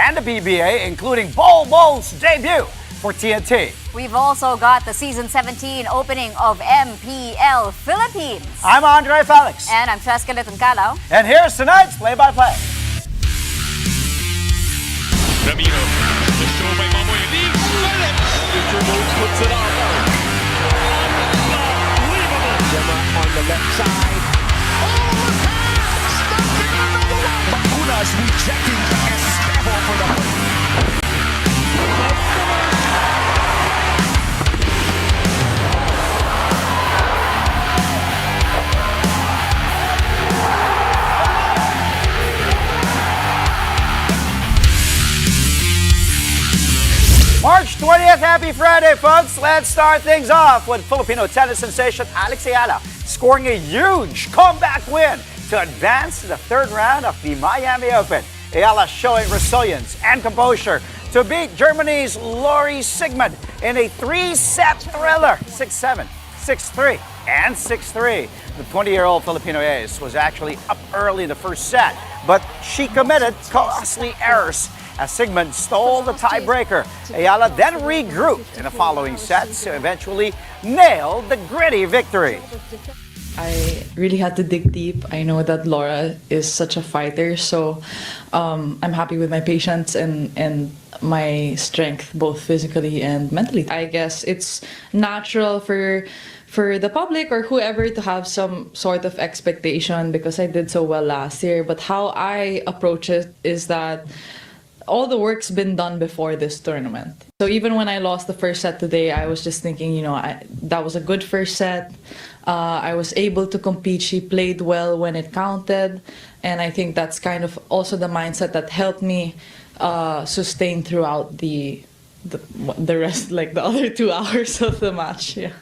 and the PBA, including Bo's debut for TNT. We've also got the Season 17 opening of MPL Philippines. I'm Andre Felix. And I'm Cheska Lituncalo. And here's tonight's play-by-play. Ramiro, the show by Mamoy League, Mr. Moves puts it on. Unbelievable. Gemma on the left side. Oh, pass! Another one. Bacunas rejecting Estebo for the March 20th, happy Friday, folks. Let's start things off with Filipino tennis sensation Alex Ayala scoring a huge comeback win to advance to the third round of the Miami Open. Ayala showing resilience and composure to beat Germany's Lori Sigmund in a three-set thriller, 6-7, 6-3, and 6-3. The 20-year-old Filipino ace was actually up early in the first set, but she committed costly errors as Sigmund stole the tiebreaker. Ayala then regrouped in the following sets to eventually nail the gritty victory. I really had to dig deep. I know that Laura is such a fighter, so I'm happy with my patience and my strength, both physically and mentally. I guess it's natural for the public or whoever to have some sort of expectation because I did so well last year. But how I approach it is that all the work's been done before this tournament. So even when I lost the first set today, I was just thinking, that was a good first set. I was able to compete. She played well when it counted. And I think that's kind of also the mindset that helped me sustain throughout the rest, like the other 2 hours of the match. Yeah.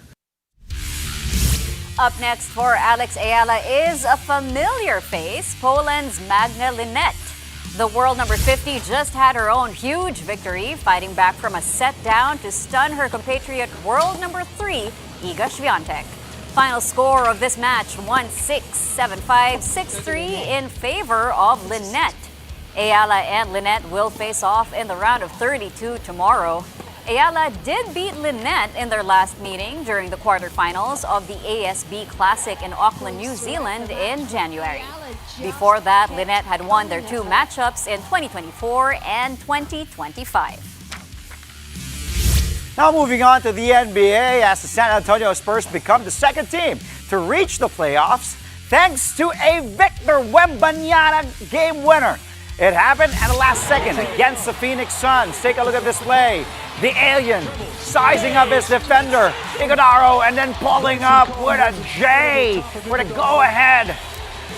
Up next for Alex Ayala is a familiar face, Poland's Magna Linette. The world number 50 just had her own huge victory, fighting back from a set down to stun her compatriot world number 3, Iga Świątek. Final score of this match, 1-6, 7-5, 6-3 in favor of Linette. Ayala and Linette will face off in the round of 32 tomorrow. Ayala did beat Linette in their last meeting during the quarterfinals of the ASB Classic in Auckland, New Zealand in January. Before that, Linette had won their 2 matchups in 2024 and 2025. Now moving on to the NBA as the San Antonio Spurs become the second team to reach the playoffs thanks to a Victor Wembanyama game winner. It happened at the last second against the Phoenix Suns. Take a look at this play. The alien sizing up his defender, Iguodala, and then pulling up with a J for the go-ahead.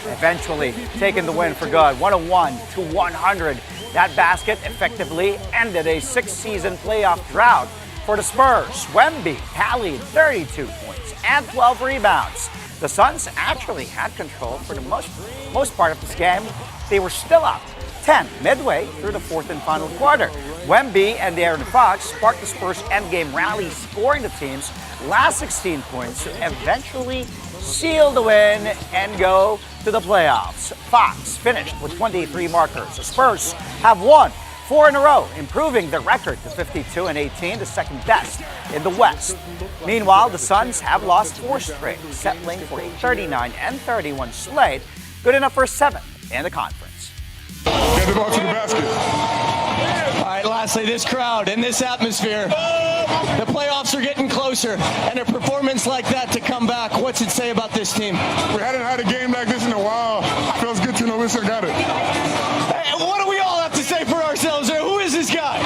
Eventually taking the win for good, 101-100. That basket effectively ended a 6-season playoff drought for the Spurs. Wemby tallied 32 points and 12 rebounds. The Suns actually had control for the most part of this game. They were still up 10 midway through the fourth and final quarter. Wemby and De'Aaron Fox sparked the Spurs' endgame rally, scoring the team's last 16 points to eventually seal the win and go to the playoffs. Fox finished with 23 markers. The Spurs have won 4 in a row, improving their record to 52-18, the second best in the West. Meanwhile, the Suns have lost 4 straight, settling for a 39-31 slate, good enough for 7th in the conference. Get the ball to the basket. All right, lastly, this crowd and this atmosphere, the playoffs are getting closer, and a performance like that to come back, what's it say about this team? We hadn't had a game like this in a while. Feels good to know we still got it. Hey, what do we all have to say for ourselves? Who is this guy?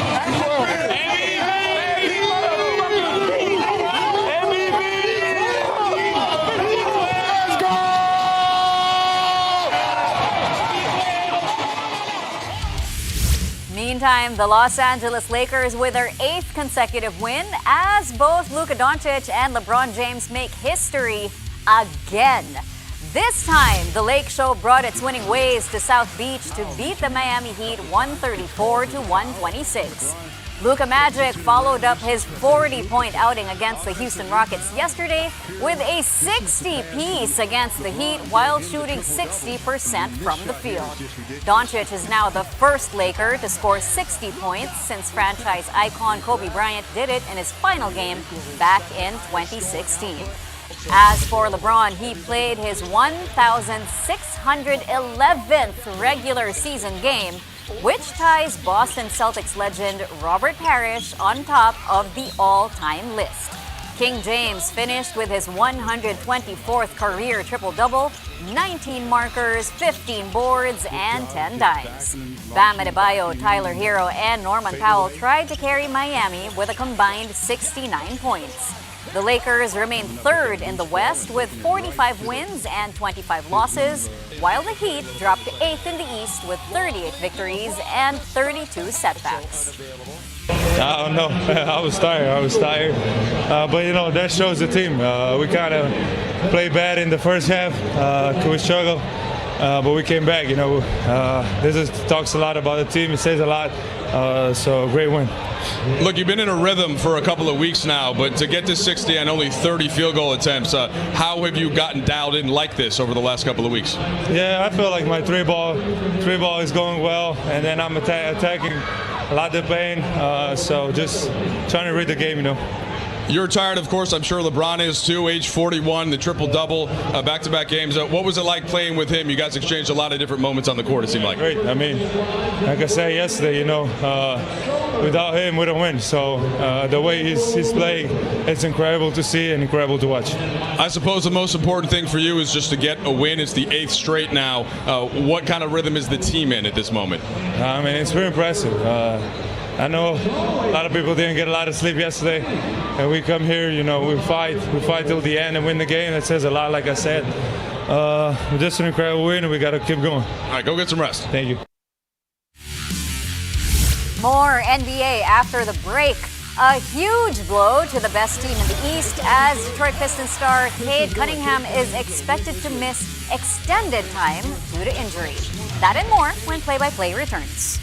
Meantime, the Los Angeles Lakers with their 8th consecutive win as both Luka Doncic and LeBron James make history again. This time, the Lake Show brought its winning ways to South Beach to beat the Miami Heat 134-126. Luka Magic followed up his 40-point outing against the Houston Rockets yesterday with a 60-piece against the Heat while shooting 60% from the field. Doncic is now the first Laker to score 60 points since franchise icon Kobe Bryant did it in his final game back in 2016. As for LeBron, he played his 1,611th regular season game, which ties Boston Celtics legend Robert Parrish on top of the all-time list. King James finished with his 124th career triple-double, 19 markers, 15 boards, and 10 dimes. Bam Adebayo, Tyler Hero, and Norman Powell tried to carry Miami with a combined 69 points. The Lakers remain third in the West with 45 wins and 25 losses, while the Heat dropped to 8th in the East with 38 victories and 32 setbacks. I don't know. I was tired. But, that shows the team. We kind of played bad in the first half. We struggled. But we came back, This talks a lot about the team. It says a lot. So great win. Look, you've been in a rhythm for a couple of weeks now, but to get to 60 and only 30 field goal attempts, how have you gotten dialed in like this over the last couple of weeks? Yeah, I feel like my three ball is going well, and then I'm attacking a lot of pain. So just trying to read the game, You're tired, of course. I'm sure LeBron is too. Age 41, the triple-double, back-to-back games. What was it like playing with him? You guys exchanged a lot of different moments on the court, it seemed like. Great. I mean, like I said yesterday, without him, we don't win. So the way he's playing, it's incredible to see and incredible to watch. I suppose the most important thing for you is just to get a win. It's the 8th straight now. What kind of rhythm is the team in at this moment? I mean, it's very impressive. I know a lot of people didn't get a lot of sleep yesterday, and we come here, we fight till the end and win the game. That says a lot, like I said. Just an incredible win, and we got to keep going. All right, go get some rest. Thank you. More NBA after the break. A huge blow to the best team in the East as Detroit Pistons star Cade Cunningham is expected to miss extended time due to injury. That and more when play-by-play returns.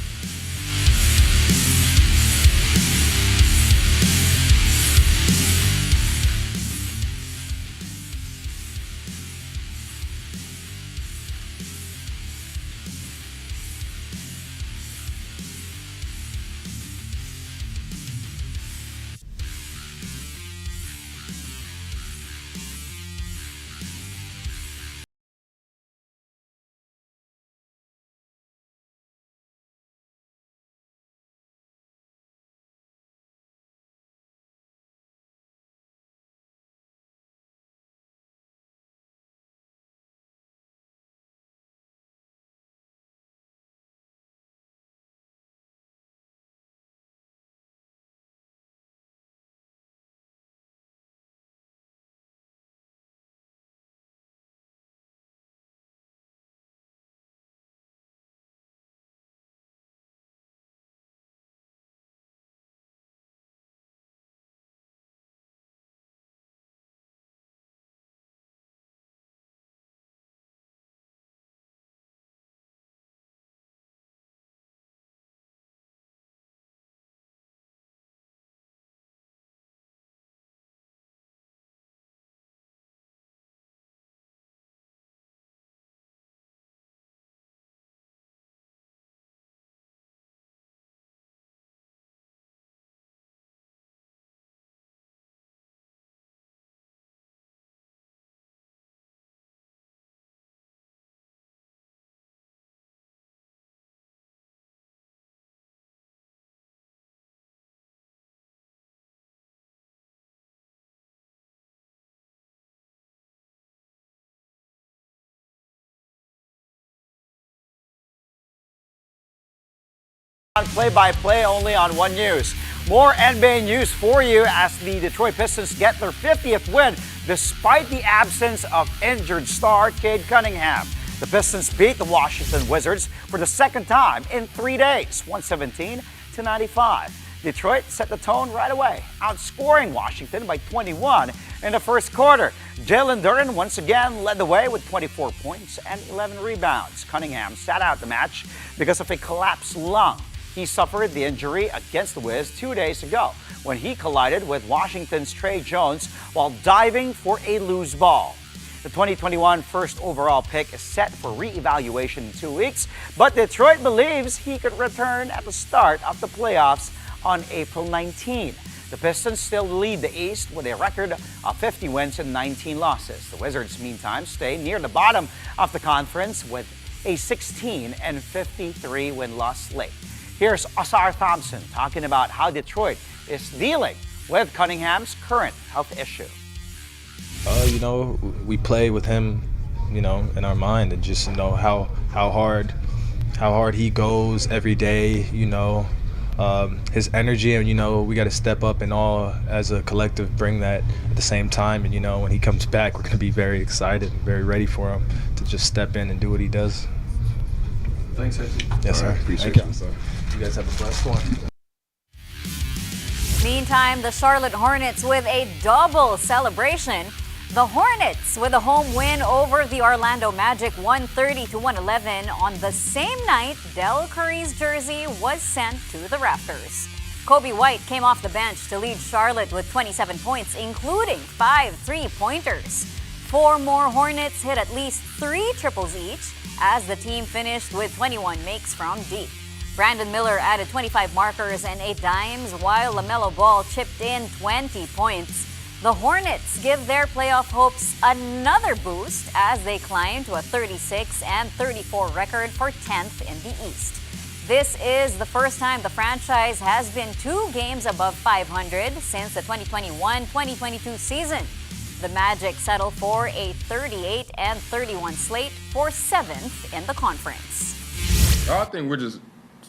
Play-by-play only on One News. More NBA news for you as the Detroit Pistons get their 50th win despite the absence of injured star Cade Cunningham. The Pistons beat the Washington Wizards for the second time in 3 days, 117-95. Detroit set the tone right away, outscoring Washington by 21 in the first quarter. Jalen Duren once again led the way with 24 points and 11 rebounds. Cunningham sat out the match because of a collapsed lung. He suffered the injury against the Wiz 2 days ago when he collided with Washington's Trey Jones while diving for a loose ball. The 2021 first overall pick is set for re-evaluation in 2 weeks, but Detroit believes he could return at the start of the playoffs on April 19. The Pistons still lead the East with a record of 50 wins and 19 losses. The Wizards, meantime, stay near the bottom of the conference with a 16 and 53 win-loss slate. Here's Osar Thompson talking about how Detroit is dealing with Cunningham's current health issue. We play with him, in our mind, and just how hard he goes every day. His energy, and we got to step up and all as a collective bring that at the same time. And when he comes back, we're going to be very excited and very ready for him to just step in and do what he does. Thanks, Hector. Yes, sir. Appreciate Thank you, sir. You guys have a blessed one. Meantime, the Charlotte Hornets with a double celebration. The Hornets with a home win over the Orlando Magic 130-111 on the same night Del Curry's jersey was sent to the rafters. Kobe White came off the bench to lead Charlotte with 27 points, including 5 three-pointers. 4 more Hornets hit at least 3 triples each as the team finished with 21 makes from deep. Brandon Miller added 25 markers and 8 dimes, while LaMelo Ball chipped in 20 points. The Hornets give their playoff hopes another boost as they climb to a 36 and 34 record for 10th in the East. This is the first time the franchise has been 2 games above 500 since the 2021-2022 season. The Magic settle for a 38 and 31 slate for 7th in the conference. I think we're just,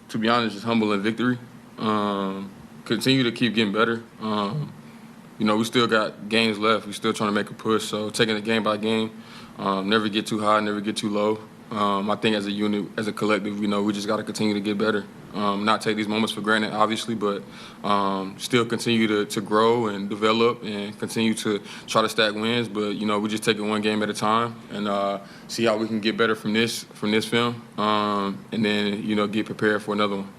to be honest, just humble in victory. Continue to keep getting better. We still got games left. We're still trying to make a push. So taking it game by game, never get too high, never get too low. I think as a unit, as a collective, we just got to continue to get better. Not take these moments for granted, obviously, but still continue to grow and develop and continue to try to stack wins. But, we just take it one game at a time and see how we can get better from this film and then, get prepared for another one.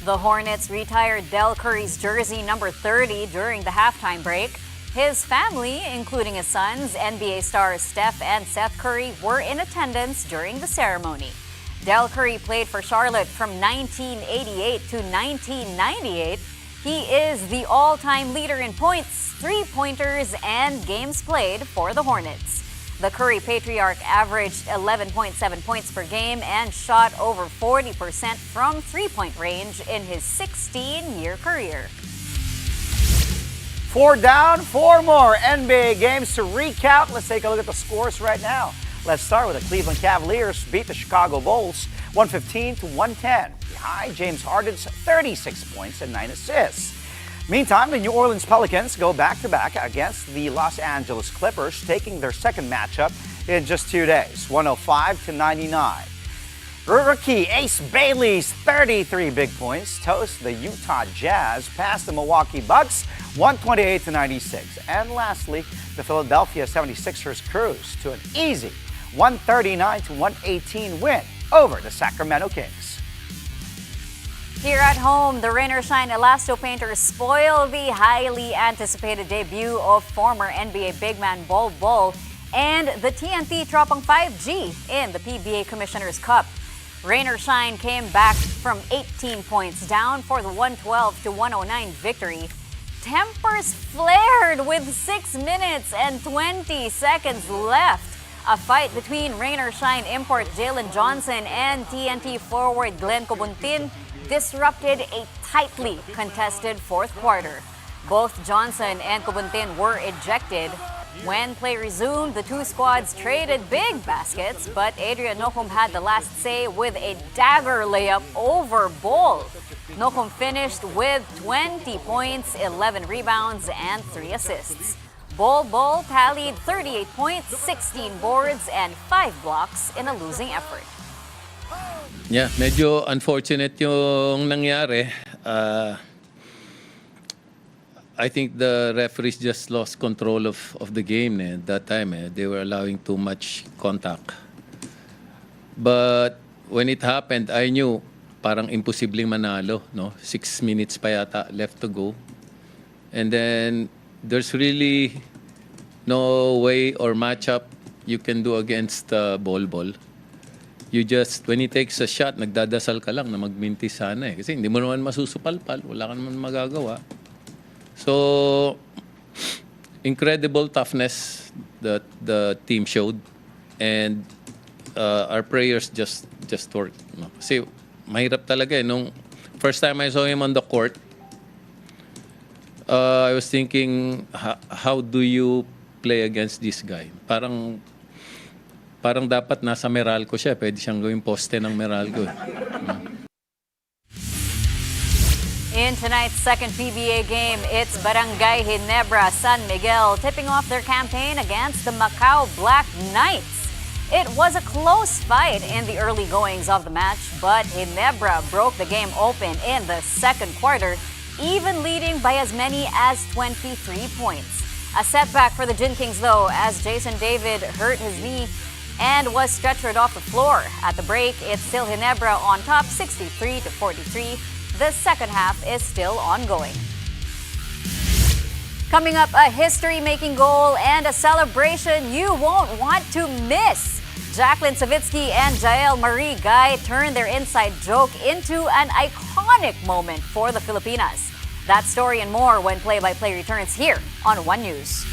The Hornets retired Del Curry's jersey number 30 during the halftime break. His family, including his sons, NBA stars Steph and Seth Curry, were in attendance during the ceremony. Del Curry played for Charlotte from 1988 to 1998. He is the all-time leader in points, three-pointers, and games played for the Hornets. The Curry patriarch averaged 11.7 points per game and shot over 40% from three-point range in his 16-year career. 4 down, 4 more NBA games to recap. Let's take a look at the scores right now. Let's start with the Cleveland Cavaliers beat the Chicago Bulls 115-110 behind James Harden's 36 points and 9 assists. Meantime, the New Orleans Pelicans go back-to-back against the Los Angeles Clippers, taking their second matchup in just 2 days, 105-99. Rookie Ace Bailey's 33 big points toast the Utah Jazz past the Milwaukee Bucks 128-96. And lastly, the Philadelphia 76ers cruise to an easy 139-118 win over the Sacramento Kings. Here at home, the Rain or Shine Elasto Painters spoil the highly anticipated debut of former NBA big man Bol Bol and the TNT Tropang 5G in the PBA Commissioner's Cup. Rain or Shine came back from 18 points down for the 112-109 victory. Tempers flared with 6 minutes and 20 seconds left. A fight between Rain or Shine import Jalen Johnson and TNT forward Glenn Cobuntin disrupted a tightly contested fourth quarter. Both Johnson and Cobuntin were ejected. When play resumed, the two squads traded big baskets, but Adrian Nocum had the last say with a dagger layup over Bol. Nocum finished with 20 points, 11 rebounds, and 3 assists. Bol tallied 38 points, 16 boards, and 5 blocks in a losing effort. Yeah, medyo unfortunate yung nangyari. I think the referees just lost control of the game at that time. They were allowing too much contact. But when it happened, I knew parang imposibleng manalo, no? 6 minutes pa yata left to go. And then there's really no way or matchup you can do against Bol. You just, when he takes a shot, nagdadasal ka lang na magminti sana eh. Kasi hindi mo naman masusupalpal, wala ka naman magagawa. So, incredible toughness that the team showed. And our prayers just worked. No? Kasi mahirap talaga eh. Nung first time I saw him on the court, I was thinking, how do you play against this guy? Parang dapat nasa Meralco siya. Pwede siyang gawing poste ng Meralco. In tonight's second PBA game, it's Barangay Ginebra San Miguel tipping off their campaign against the Macau Black Knights. It was a close fight in the early goings of the match, but Ginebra broke the game open in the second quarter, even leading by as many as 23 points. A setback for the Gin Kings, though, as Jason David hurt his knee and was stretchered off the floor. At the break, it's still Ginebra on top, 63-43. The second half is still ongoing. Coming up, a history-making goal and a celebration you won't want to miss. Jacqueline Savitsky and Jael Marie Guy turned their inside joke into an iconic moment for the Filipinas. That story and more when Play-by-Play returns here on One News.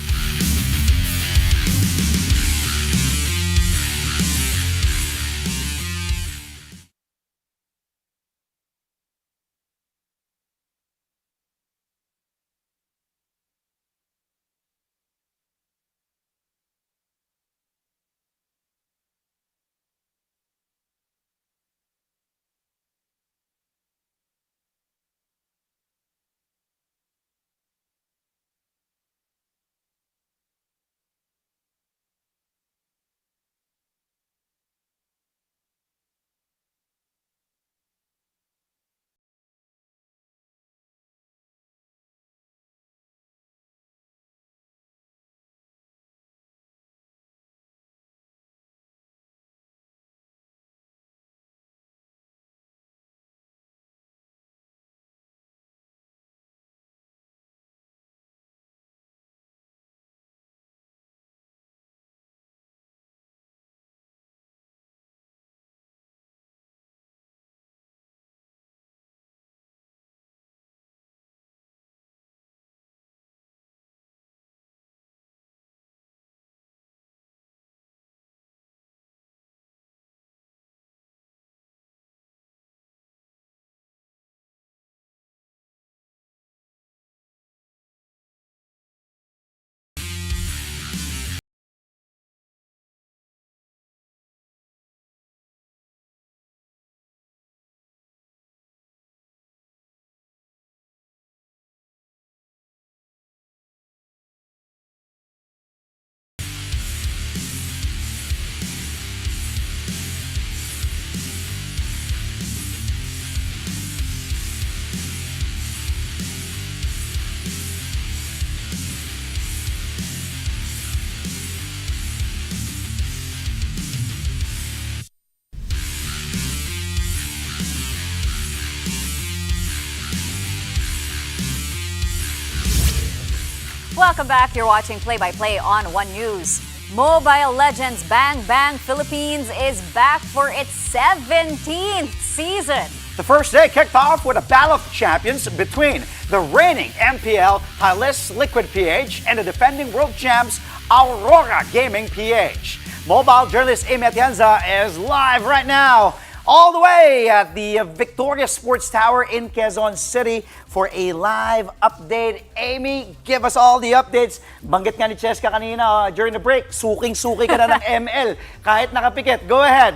Welcome back. You're watching Play-by-Play on One News. Mobile Legends Bang Bang Philippines is back for its 17th season. The first day kicked off with a battle of champions between the reigning MPL Highliss Liquid PH and the defending world champs Aurora Gaming PH. Mobile journalist Amy Atienza is live right now, all the way at the Victoria Sports Tower in Quezon City for a live update. Amy, give us all the updates. Banggit nga ni Cheska kanina during the break, suking-suki ka na ng ML kahit nakapikit. Go ahead.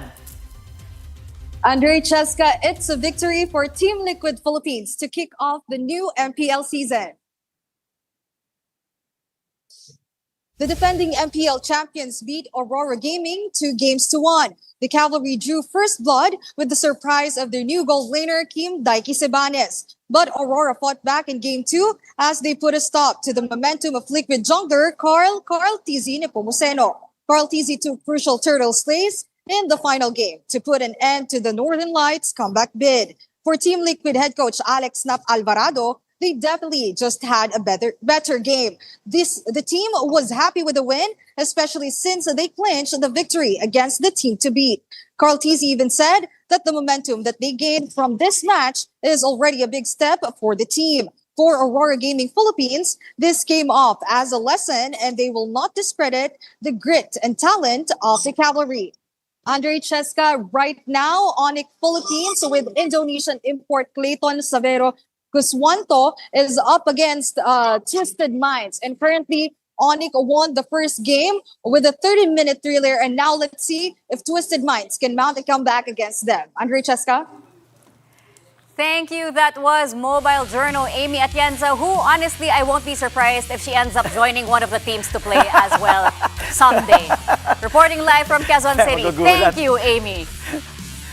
Andre Cheska, it's a victory for Team Liquid Philippines to kick off the new MPL season. The defending MPL champions beat Aurora Gaming 2-1. The Cavalry drew first blood with the surprise of their new goal laner, Kim Daiki Sebanes. But Aurora fought back in Game 2 as they put a stop to the momentum of Liquid jungler Carl Tizzy Nepomuceno. Carl Tizzy took crucial turtle slays in the final game to put an end to the Northern Lights comeback bid. For Team Liquid head coach Alex Snap Alvarado, they definitely just had a better game. The team was happy with the win, especially since they clinched the victory against the team to beat. Carl Tizzi even said that the momentum that they gained from this match is already a big step for the team. For Aurora Gaming Philippines, this came off as a lesson and they will not discredit the grit and talent of the Cavalry. Andre Cheska right now, Onyx Philippines with Indonesian import Clayton Savero Guswanto is up against Twisted Minds. And currently, Onyx won the first game with a 30-minute thriller. And now let's see if Twisted Minds can mount a comeback against them. Andre Cheska? Thank you. That was Mobile Journal Amy Atienza, who honestly I won't be surprised if she ends up joining one of the teams to play as well someday. Reporting live from Quezon City. Thank you, Amy.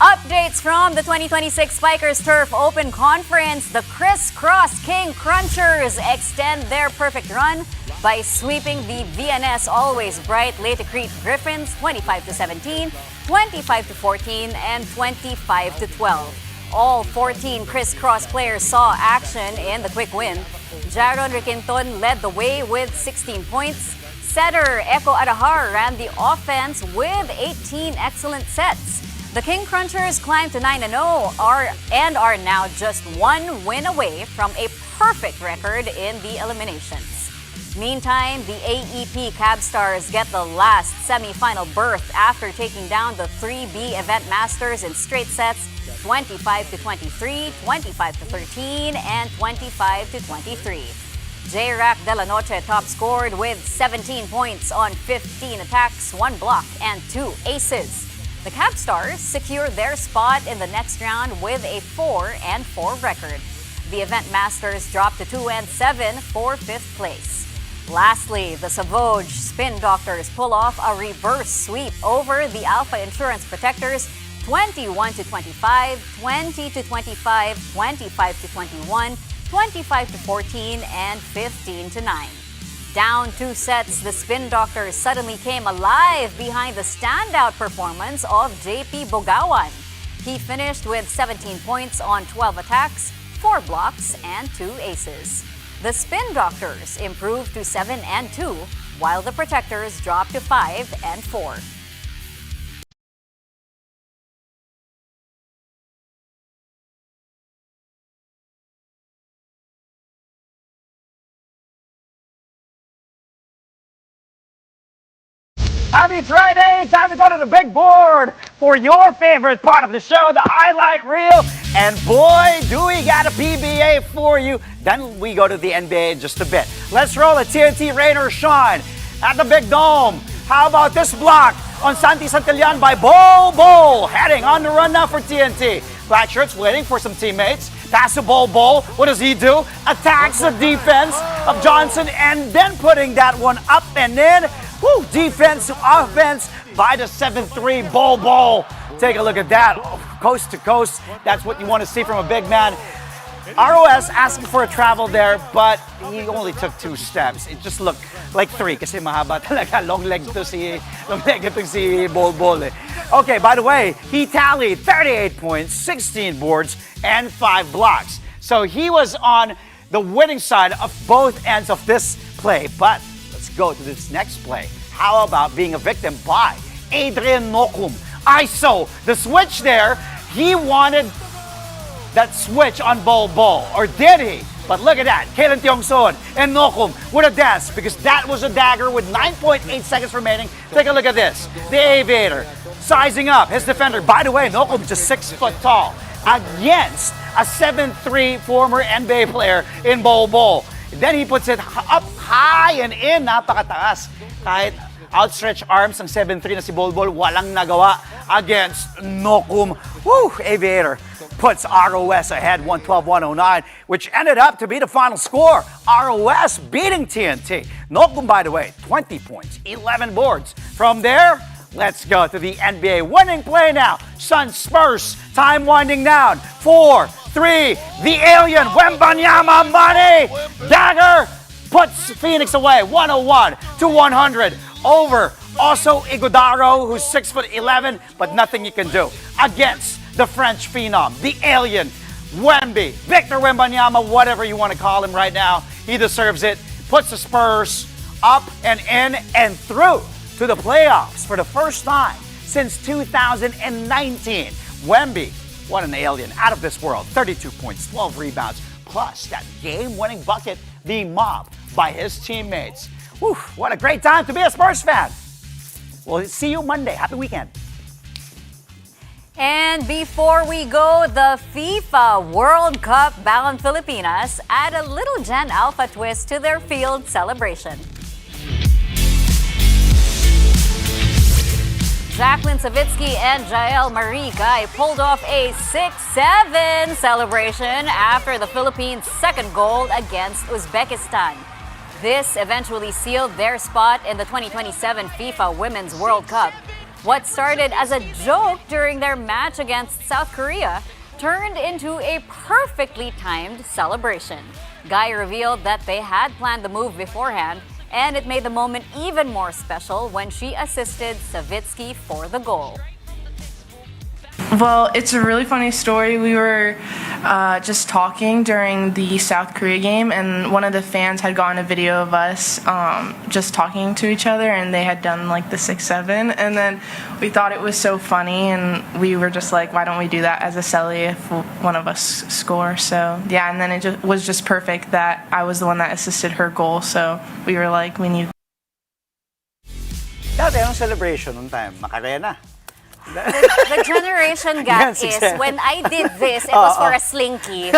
Updates from the 2026 Spikers Turf Open Conference. The Crisscross King Crunchers extend their perfect run by sweeping the VNS Always Bright Leyte Crete Griffins 25-17, 25-14, and 25-12. All 14 Crisscross players saw action in the quick win. Jaron Riquinton led the way with 16 points. Setter Echo Adahar ran the offense with 18 excellent sets. The King Crunchers climbed to 9-0 and are now just one win away from a perfect record in the eliminations. Meantime, the AEP Cab Stars get the last semi-final berth after taking down the 3B Event Masters in straight sets 25-23, 25-13, and 25-23. J-Rack De La Noche top scored with 17 points on 15 attacks, 1 block, and 2 aces. The Cab Stars secure their spot in the next round with a 4-4 record. The Event Masters dropped to 2-7 for 5th place. Lastly, the Savoj Spin Doctors pull off a reverse sweep over the Alpha Insurance Protectors 21-25, 20-25, 25-21, 25-14, and 15-9. Down 2 sets, the Spin Doctors suddenly came alive behind the standout performance of JP Bogawan. He finished with 17 points on 12 attacks, 4 blocks, and 2 aces. The Spin Doctors improved to 7-2, while the Protectors dropped to 5-4. Happy Friday! Time to go to the big board for your favorite part of the show, the highlight reel. And boy, do we got a PBA for you. Then we go to the NBA in just a bit. Let's roll a TNT Rain or Shine at the Big Dome. How about this block on Santi Santillan by Bol, heading on the run now for TNT. Black shirts waiting for some teammates. Pass the Bol. What does he do? Attacks the defense of Johnson and then putting that one up and in. Woo, defense to offense by the 7-3 Bol. Take a look at that. Coast to coast. That's what you want to see from a big man. ROS asking for a travel there, but he only took 2 steps. It just looked like 3 kasi mahaba talaga. Long leg itong si Bol. Okay, by the way, he tallied 38 points, 16 boards, and 5 blocks. So he was on the winning side of both ends of this play. But let's go to this next play. How about being a victim by Adrian Nokum? ISO, the switch there, he wanted that switch on Bol, or did he? But look at that, Kailan Tiongson and Nokum with a dance because that was a dagger with 9.8 seconds remaining. Take a look at this, the Aviator sizing up his defender. By the way, Nokum just 6 foot tall against a 7'3" former NBA player in Bol. Then he puts it up high and in, napakataas. Kahit outstretched arms ng 7'3" na si Bol, walang nagawa against Nokum. Woo, Aviator puts ROS ahead 112-109, which ended up to be the final score. ROS beating TNT. Nokum, by the way, 20 points, 11 boards. From there, let's go to the NBA winning play now. Sun Spurs, time winding down. 4, 3, the alien, Wembanyama money. Dagger puts Phoenix away, 101-100 over Also, Iguodaro, who's 6'11", but nothing you can do against the French phenom, the alien, Wemby, Victor Wembanyama, whatever you want to call him right now. He deserves it. Puts the Spurs up and in and through to the playoffs for the first time since 2019. Wemby, what an alien, out of this world. 32 points, 12 rebounds, plus that game-winning bucket being mobbed by his teammates. Whew, what a great time to be a Spurs fan. We'll see you Monday. Happy weekend. And before we go, the FIFA World Cup bound Filipinas add a little Gen Alpha twist to their field celebration. Jacqueline Savitsky and Jael Marie Guy pulled off a 6-7 celebration after the Philippines' second goal against Uzbekistan. This eventually sealed their spot in the 2027 FIFA Women's World Cup. What started as a joke during their match against South Korea turned into a perfectly timed celebration. Guy revealed that they had planned the move beforehand, and it made the moment even more special when she assisted Savitsky for the goal. Well, it's a really funny story. We were just talking during the South Korea game, and one of the fans had gotten a video of us just talking to each other, and they had done like the 6-7, and then we thought it was so funny, and we were just like, why don't we do that as a celly if one of us score? So yeah, and then it was just perfect that I was the one that assisted her goal, so we were like, we need. Dati anong celebration nung time? Macarena. The generation gap is when I did this, it was for a slinky.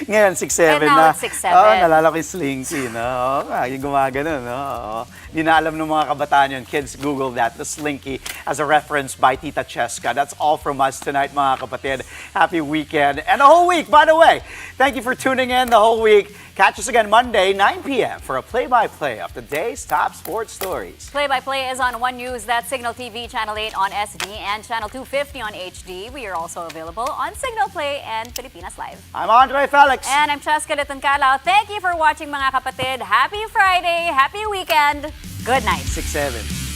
Ngayon, 6'7" And now na. it's 6'7". Oo, nalala ko yung slinky, no? Oo nga, yung gumagano, no? Oo. Di na alam ng mga kabataan yun. Kids, Google that, the slinky, as a reference by Tita Cheska. That's all from us tonight, mga kapatid. Happy weekend. And the whole week, by the way. Thank you for tuning in the whole week. Catch us again Monday, 9 p.m. for a play-by-play of the day's top sports stories. Play-by-play is on One News, that's Signal TV, Channel 8 on SD, and Channel 250 on HD. We are also available on Signal Play and Filipinas Live. I'm Andre Felix. And I'm Cheska Calao. Thank you for watching, mga kapatid. Happy Friday, happy weekend. Good night. 6-7.